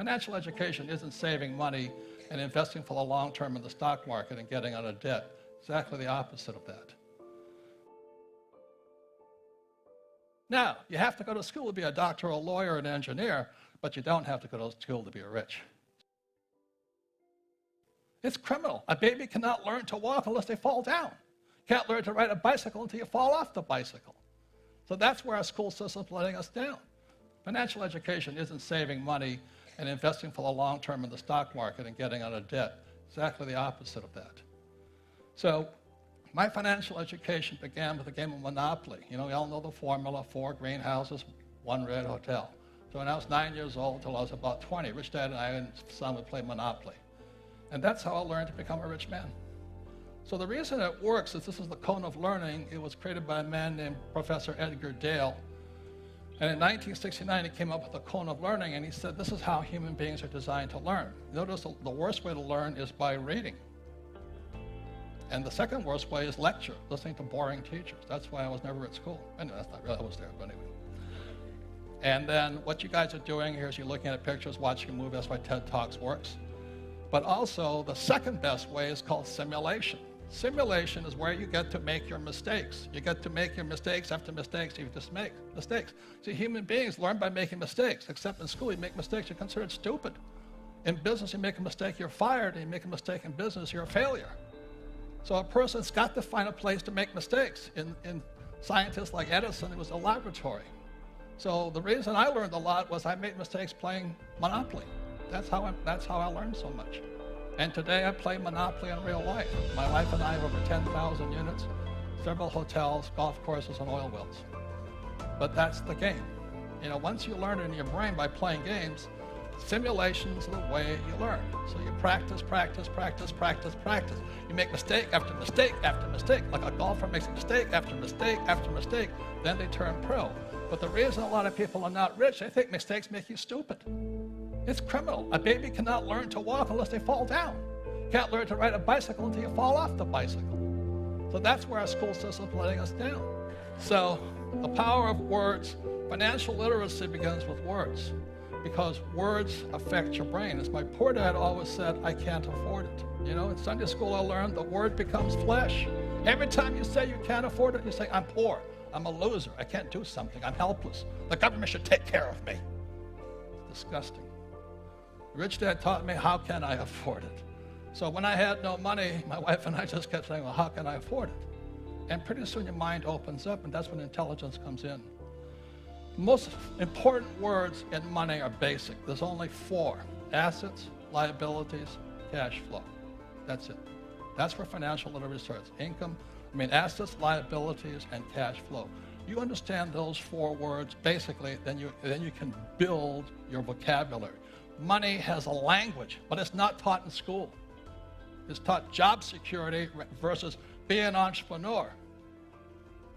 Financial education isn't saving money and investing for the long term in the stock market and getting out of debt. Exactly the opposite of that. Now, you have to go to school to be a doctor, a lawyer, an engineer, but you don't have to go to school to be rich. It's criminal. A baby cannot learn to walk unless they fall down. Can't learn to ride a bicycle until you fall off the bicycle. So that's where our school system's letting us down. Financial education isn't saving money and investing for the long term in the stock market and getting out of debt. Exactly the opposite of that. So my financial education began with a game of Monopoly. You know, we all know the formula: 4 greenhouses, 1 red hotel. So when I was 9 years old till I was about 20, Rich Dad and I and son would play Monopoly. And that's how I learned to become a rich man. So the reason it works is this is the cone of learning. It was created by a man named Professor Edgar Dale. And in 1969, he came up with the cone of learning, and he said, this is how human beings are designed to learn. Notice the worst way to learn is by reading. And the second worst way is lecture, listening to boring teachers. That's why I was never at school. Anyway, that's not really, I was there, but anyway. And then what you guys are doing here is you're looking at pictures, watching a movie. That's why TED Talks works. But also, the second best way is called simulation. Simulation is where you get to make your mistakes. You get to make your mistakes after mistakes. You just make mistakes. See, human beings learn by making mistakes, except in school you make mistakes, you're considered stupid. In business, you make a mistake, you're fired. And you make a mistake in business, you're a failure. So a person's got to find a place to make mistakes. In scientists like Edison, it was a laboratory. So the reason I learned a lot was I made mistakes playing Monopoly. That's how I learned so much. And today I play Monopoly in real life. My wife and I have over 10,000 units, several hotels, golf courses, and oil wells. But that's the game. You know, once you learn it in your brain by playing games, simulation's the way you learn. So you practice, practice, practice, practice, practice. You make mistake after mistake after mistake. Like a golfer makes a mistake after mistake after mistake, then they turn pro. But the reason a lot of people are not rich, they think mistakes make you stupid. It's criminal. A baby cannot learn to walk unless they fall down. Can't learn to ride a bicycle until you fall off the bicycle. So that's where our school system's letting us down. So the power of words, financial literacy begins with words, because words affect your brain. As my poor dad always said, I can't afford it. You know, in Sunday school I learned the word becomes flesh. Every time you say you can't afford it, you say, I'm poor, I'm a loser, I can't do something, I'm helpless. The government should take care of me. It's disgusting. Rich Dad taught me, how can I afford it? So when I had no money, my wife and I just kept saying, well, how can I afford it? And pretty soon your mind opens up, and that's when intelligence comes in. The most important words in money are basic. There's only 4: assets, liabilities, cash flow. That's it. That's where financial literacy starts. Assets, liabilities, and cash flow. You understand those 4 words basically, then you can build your vocabulary. Money has a language, but it's not taught in school. It's taught job security versus being an entrepreneur.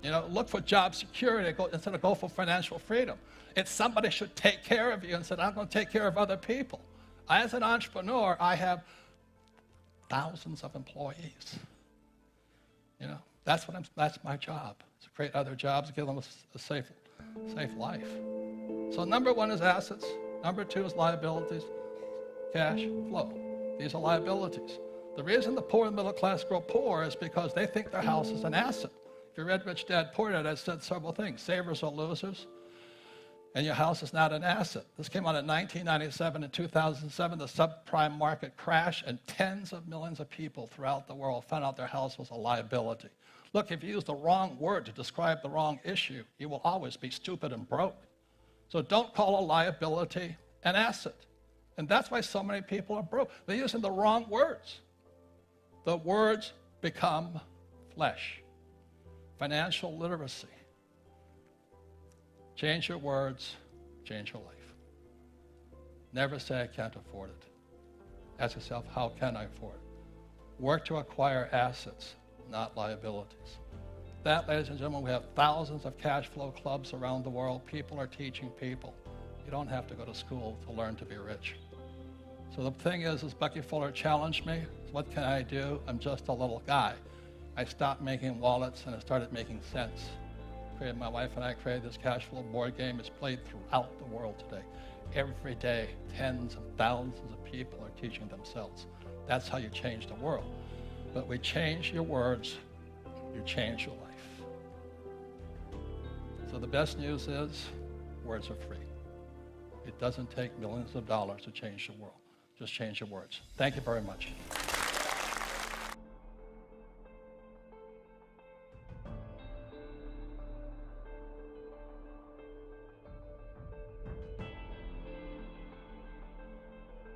You know, look for job security instead of go for financial freedom. It's somebody should take care of you instead I'm going to take care of other people. As an entrepreneur, I have thousands of employees. You know, that's my job, to create other jobs, give them a safe life. So number 1 is assets. Number 2 is liabilities, cash flow. These are liabilities. The reason the poor and middle class grow poor is because they think their house is an asset. If you read Rich Dad, Poor Dad, I said several things. Savers are losers, and your house is not an asset. This came out in 1997 and 2007. The subprime market crashed, and tens of millions of people throughout the world found out their house was a liability. Look, if you use the wrong word to describe the wrong issue, you will always be stupid and broke. So don't call a liability an asset. And that's why so many people are broke. They're using the wrong words. The words become flesh. Financial literacy. Change your words, change your life. Never say I can't afford it. Ask yourself, how can I afford it? Work to acquire assets, not liabilities. That, ladies and gentlemen, we have thousands of cash flow clubs around the world. People are teaching people. You don't have to go to school to learn to be rich. So the thing is Bucky Fuller challenged me. What can I do? I'm just a little guy. I stopped making wallets and I started making cents. My wife and I created this cash flow board game. It's played throughout the world today. Every day, tens of thousands of people are teaching themselves. That's how you change the world. But we change your words, you change your life. So the best news is words are free. It doesn't take millions of dollars to change the world. Just change your words. Thank you very much.